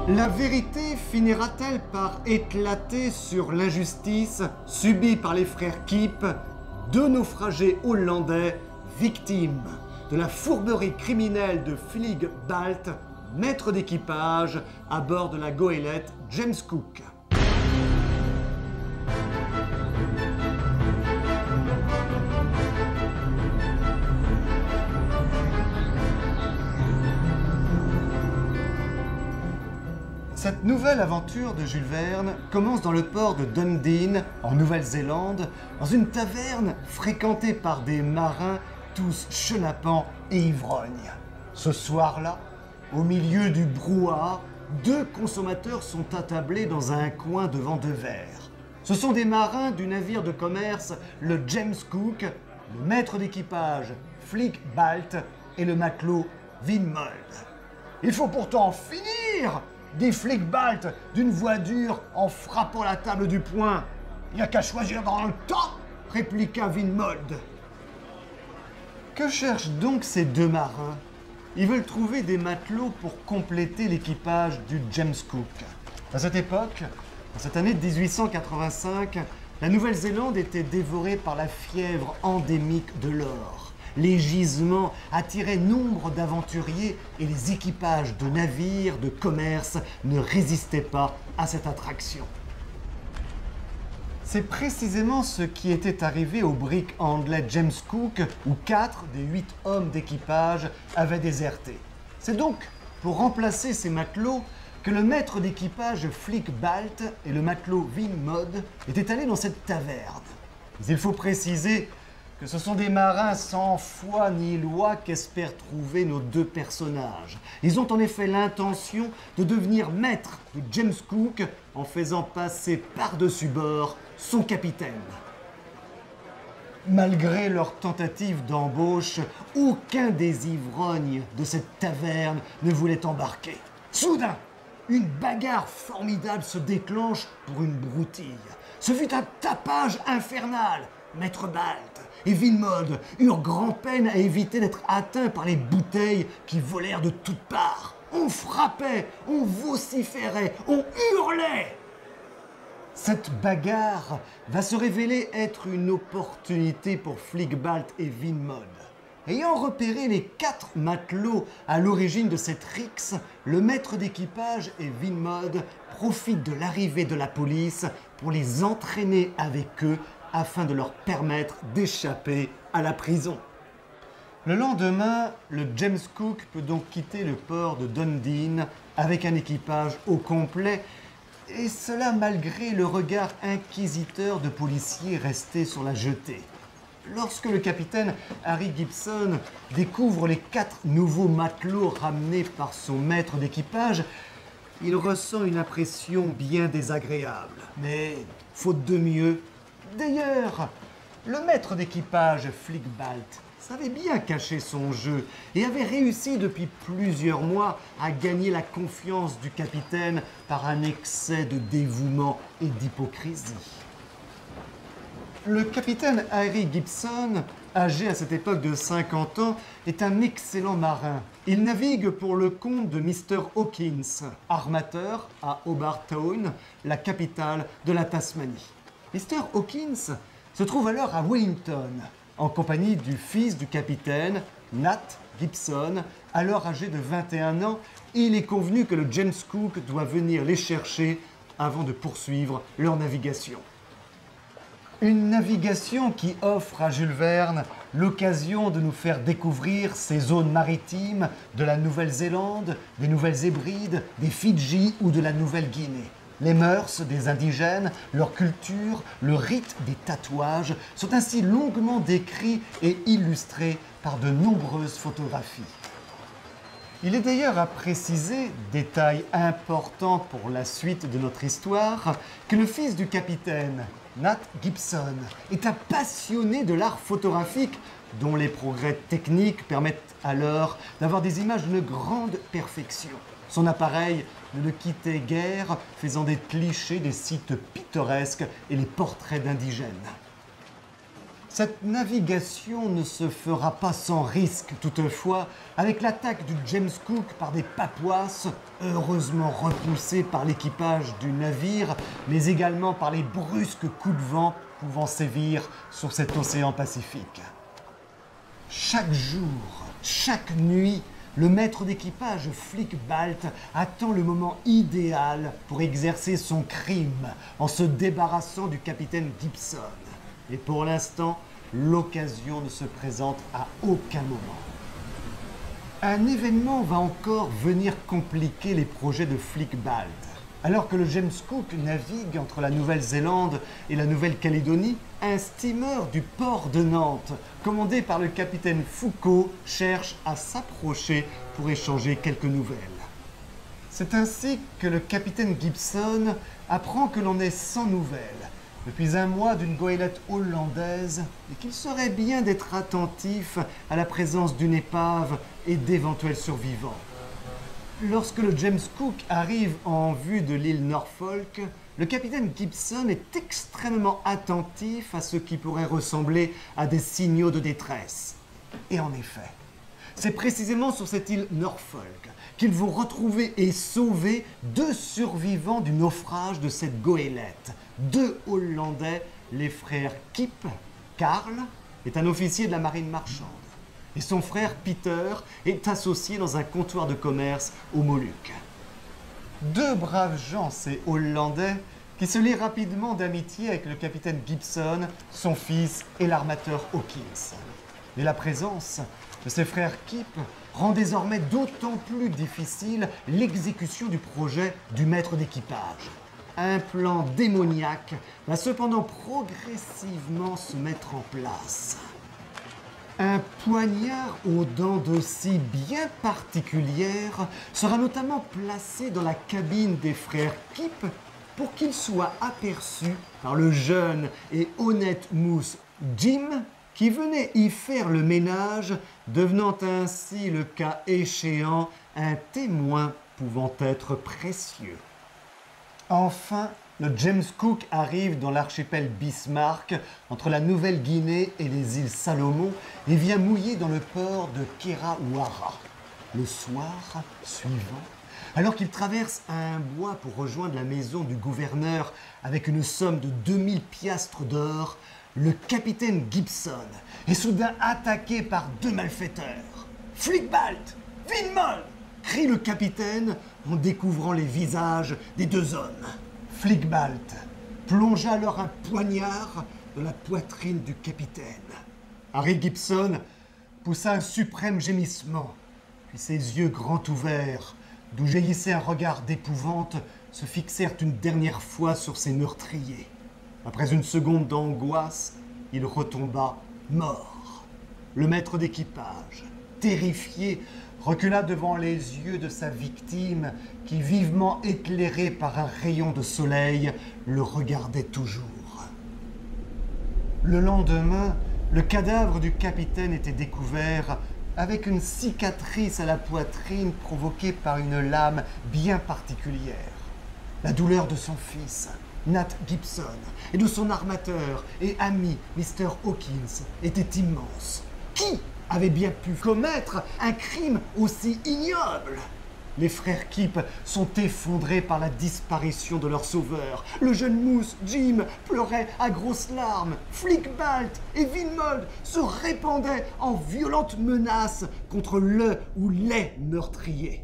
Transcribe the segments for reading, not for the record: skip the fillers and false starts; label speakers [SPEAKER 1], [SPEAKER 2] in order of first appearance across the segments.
[SPEAKER 1] La vérité finira-t-elle par éclater sur l'injustice subie par les frères Kiep, deux naufragés hollandais victimes de la fourberie criminelle de Flieg Balt, maître d'équipage à bord de la goélette James Cook? Cette nouvelle aventure de Jules Verne commence dans le port de Dundee, en Nouvelle-Zélande, dans une taverne fréquentée par des marins tous chenapans et ivrognes. Ce soir-là, au milieu du brouhaha, deux consommateurs sont attablés dans un coin devant deux verres. Ce sont des marins du navire de commerce, le James Cook, le maître d'équipage, Flieg Balt, et le matelot, Windmold. « Il faut pourtant finir !» dit Flieg Balt d'une voix dure en frappant la table du poing. « Il n'y a qu'à choisir dans le temps !» répliqua Windmold. Que cherchent donc ces deux marins? Ils veulent trouver des matelots pour compléter l'équipage du James Cook. À cette époque, en cette année de 1885, la Nouvelle-Zélande était dévorée par la fièvre endémique de l'or. Les gisements attiraient nombre d'aventuriers et les équipages de navires de commerce ne résistaient pas à cette attraction. C'est précisément ce qui était arrivé au brick anglais James Cook, où 4 des 8 hommes d'équipage avaient déserté. C'est donc pour remplacer ces matelots que le maître d'équipage Flieg Balt et le matelot Windmold étaient allés dans cette taverne. Mais il faut préciser que ce sont des marins sans foi ni loi qu'espèrent trouver nos deux personnages. Ils ont en effet l'intention de devenir maîtres de James Cook en faisant passer par-dessus bord son capitaine. Malgré leur tentative d'embauche, aucun des ivrognes de cette taverne ne voulait embarquer. Soudain, une bagarre formidable se déclenche pour une broutille. Ce fut un tapage infernal. Maître Balt et Windmold eurent grand-peine à éviter d'être atteints par les bouteilles qui volèrent de toutes parts. On frappait, on vociférait, on hurlait. Cette bagarre va se révéler être une opportunité pour Flieg Balt et Windmold. Ayant repéré les 4 matelots à l'origine de cette rixe, le maître d'équipage et Windmold profitent de l'arrivée de la police pour les entraîner avec eux afin de leur permettre d'échapper à la prison. Le lendemain, le James Cook peut donc quitter le port de Dundee avec un équipage au complet, et cela malgré le regard inquisiteur de policiers restés sur la jetée. Lorsque le capitaine Harry Gibson découvre les 4 nouveaux matelots ramenés par son maître d'équipage, il ressent une impression bien désagréable. Mais faute de mieux, d'ailleurs, le maître d'équipage Flieg Balt savait bien cacher son jeu et avait réussi depuis plusieurs mois à gagner la confiance du capitaine par un excès de dévouement et d'hypocrisie. Le capitaine Harry Gibson, âgé à cette époque de 50 ans, est un excellent marin. Il navigue pour le compte de Mr. Hawkins, armateur à Hobart Town, la capitale de la Tasmanie. Mr. Hawkins se trouve alors à Wellington, en compagnie du fils du capitaine, Nat Gibson, alors âgé de 21 ans, et il est convenu que le James Cook doit venir les chercher avant de poursuivre leur navigation. Une navigation qui offre à Jules Verne l'occasion de nous faire découvrir ces zones maritimes de la Nouvelle-Zélande, des Nouvelles-Hébrides, des Fidji ou de la Nouvelle-Guinée. Les mœurs des indigènes, leur culture, le rite des tatouages sont ainsi longuement décrits et illustrés par de nombreuses photographies. Il est d'ailleurs à préciser, détail important pour la suite de notre histoire, que le fils du capitaine, Nat Gibson, est un passionné de l'art photographique dont les progrès techniques permettent alors d'avoir des images d'une grande perfection. Son appareil ne le quittait guère, faisant des clichés des sites pittoresques et les portraits d'indigènes. Cette navigation ne se fera pas sans risque, toutefois, avec l'attaque du James Cook par des papouasses, heureusement repoussées par l'équipage du navire, mais également par les brusques coups de vent pouvant sévir sur cet océan Pacifique. Chaque jour, chaque nuit, le maître d'équipage Flick-Balt attend le moment idéal pour exercer son crime en se débarrassant du capitaine Gibson. Et pour l'instant, l'occasion ne se présente à aucun moment. Un événement va encore venir compliquer les projets de Flick-Balt. Alors que le James Cook navigue entre la Nouvelle-Zélande et la Nouvelle-Calédonie, un steamer du port de Nantes, commandé par le capitaine Foucault, cherche à s'approcher pour échanger quelques nouvelles. C'est ainsi que le capitaine Gibson apprend que l'on est sans nouvelles depuis un mois d'une goélette hollandaise et qu'il serait bien d'être attentif à la présence d'une épave et d'éventuels survivants. Lorsque le James Cook arrive en vue de l'île Norfolk, le capitaine Gibson est extrêmement attentif à ce qui pourrait ressembler à des signaux de détresse. Et en effet, c'est précisément sur cette île Norfolk qu'ils vont retrouver et sauver 2 survivants du naufrage de cette goélette. 2 Hollandais, les frères Kip. Karl est un officier de la marine marchande. Et son frère Peter est associé dans un comptoir de commerce aux Moluques. 2 braves gens, ces Hollandais, qui se lient rapidement d'amitié avec le capitaine Gibson, son fils et l'armateur Hawkins. Mais la présence de ses frères Kip rend désormais d'autant plus difficile l'exécution du projet du maître d'équipage. Un plan démoniaque va cependant progressivement se mettre en place. Un poignard aux dents de scie bien particulières sera notamment placé dans la cabine des frères Kip pour qu'il soit aperçu par le jeune et honnête mousse Jim qui venait y faire le ménage, devenant ainsi le cas échéant un témoin pouvant être précieux. Enfin, le James Cook arrive dans l'archipel Bismarck, entre la Nouvelle-Guinée et les îles Salomon, et vient mouiller dans le port de Kerawara. Le soir suivant, alors qu'il traverse un bois pour rejoindre la maison du gouverneur avec une somme de 2000 piastres d'or, le capitaine Gibson est soudain attaqué par 2 malfaiteurs. « Flick-Balt! Vinmold !» crie le capitaine en découvrant les visages des 2 hommes. Flick-Balt plongea alors un poignard dans la poitrine du capitaine. Harry Gibson poussa un suprême gémissement, puis ses yeux grands ouverts, d'où jaillissait un regard d'épouvante, se fixèrent une dernière fois sur ses meurtriers. Après une seconde d'angoisse, il retomba mort. Le maître d'équipage, terrifié, recula devant les yeux de sa victime qui, vivement éclairé par un rayon de soleil, le regardait toujours. Le lendemain, le cadavre du capitaine était découvert avec une cicatrice à la poitrine provoquée par une lame bien particulière. La douleur de son fils, Nat Gibson, et de son armateur et ami, Mr. Hawkins, était immense. Qui avait bien pu commettre un crime aussi ignoble? Les frères Kip sont effondrés par la disparition de leur sauveur. Le jeune mousse, Jim, pleurait à grosses larmes. Flick-Balt et Vinmold se répandaient en violentes menaces contre le ou les meurtriers.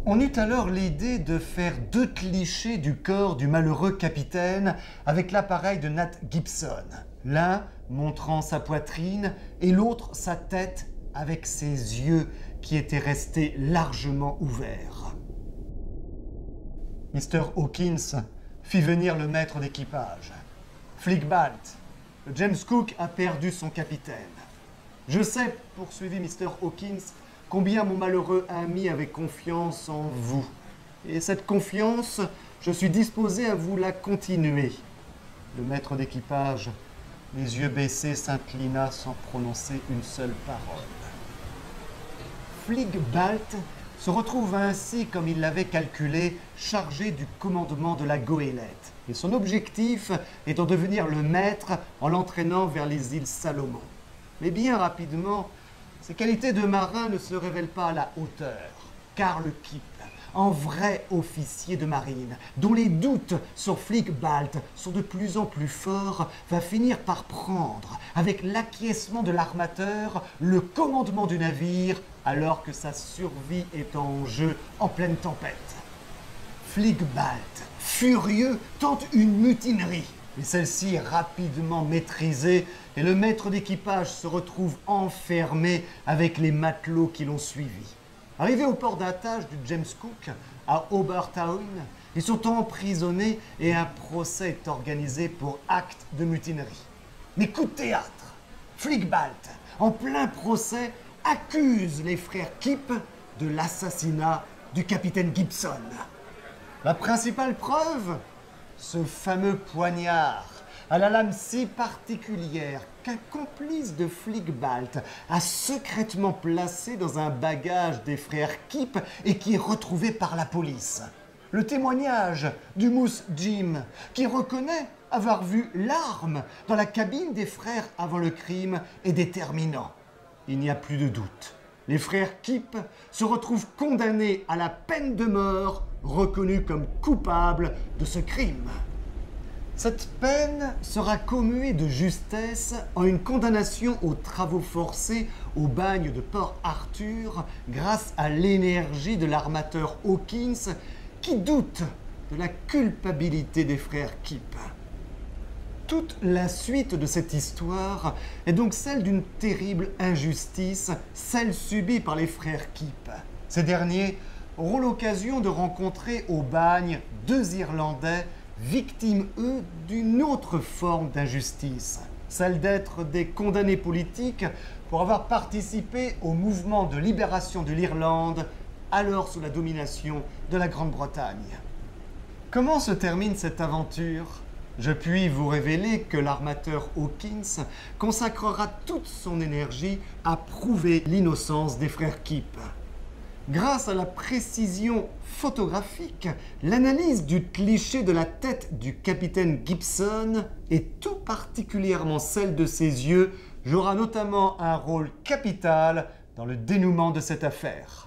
[SPEAKER 1] On eut alors l'idée de faire 2 clichés du corps du malheureux capitaine avec l'appareil de Nat Gibson. L'un montrant sa poitrine et l'autre sa tête avec ses yeux qui étaient restés largement ouverts. Mr. Hawkins fit venir le maître d'équipage. Flick-Balt, le James Cook a perdu son capitaine. Je sais, poursuivit Mr. Hawkins, combien mon malheureux ami avait confiance en vous. Et cette confiance, je suis disposé à vous la continuer. Le maître d'équipage, les yeux baissés, s'inclina sans prononcer une seule parole. Flick-Balt se retrouve ainsi, comme il l'avait calculé, chargé du commandement de la goélette. Et son objectif est d'en devenir le maître en l'entraînant vers les îles Salomon. Mais bien rapidement, ses qualités de marin ne se révèlent pas à la hauteur. Karl Kipp, en vrai officier de marine, dont les doutes sur Flick-Balt sont de plus en plus forts, va finir par prendre, avec l'acquiescement de l'armateur, le commandement du navire, alors que sa survie est en jeu en pleine tempête. Flick-Balt, furieux, tente une mutinerie, mais celle-ci est rapidement maîtrisée et le maître d'équipage se retrouve enfermé avec les matelots qui l'ont suivi. Arrivés au port d'attache du James Cook, à Obertown, ils sont emprisonnés et un procès est organisé pour acte de mutinerie. Mais coup de théâtre, Flick-Balt, en plein procès, accuse les frères Kipp de l'assassinat du capitaine Gibson. La principale preuve, ce fameux poignard à la lame si particulière qu'un complice de Flick-Balt a secrètement placé dans un bagage des frères Kipp et qui est retrouvé par la police. Le témoignage du mousse Jim, qui reconnaît avoir vu l'arme dans la cabine des frères avant le crime, est déterminant. Il n'y a plus de doute. Les frères Kipp se retrouvent condamnés à la peine de mort, reconnus comme coupables de ce crime. Cette peine sera commuée de justesse en une condamnation aux travaux forcés au bagne de Port Arthur grâce à l'énergie de l'armateur Hawkins qui doute de la culpabilité des frères Kipp. Toute la suite de cette histoire est donc celle d'une terrible injustice, celle subie par les frères Kipp. Ces derniers auront l'occasion de rencontrer au bagne deux Irlandais victimes, eux, d'une autre forme d'injustice, celle d'être des condamnés politiques pour avoir participé au mouvement de libération de l'Irlande, alors sous la domination de la Grande-Bretagne. Comment se termine cette aventure ? Je puis vous révéler que l'armateur Hawkins consacrera toute son énergie à prouver l'innocence des frères Kipp. Grâce à la précision photographique, l'analyse du cliché de la tête du capitaine Gibson et tout particulièrement celle de ses yeux jouera notamment un rôle capital dans le dénouement de cette affaire.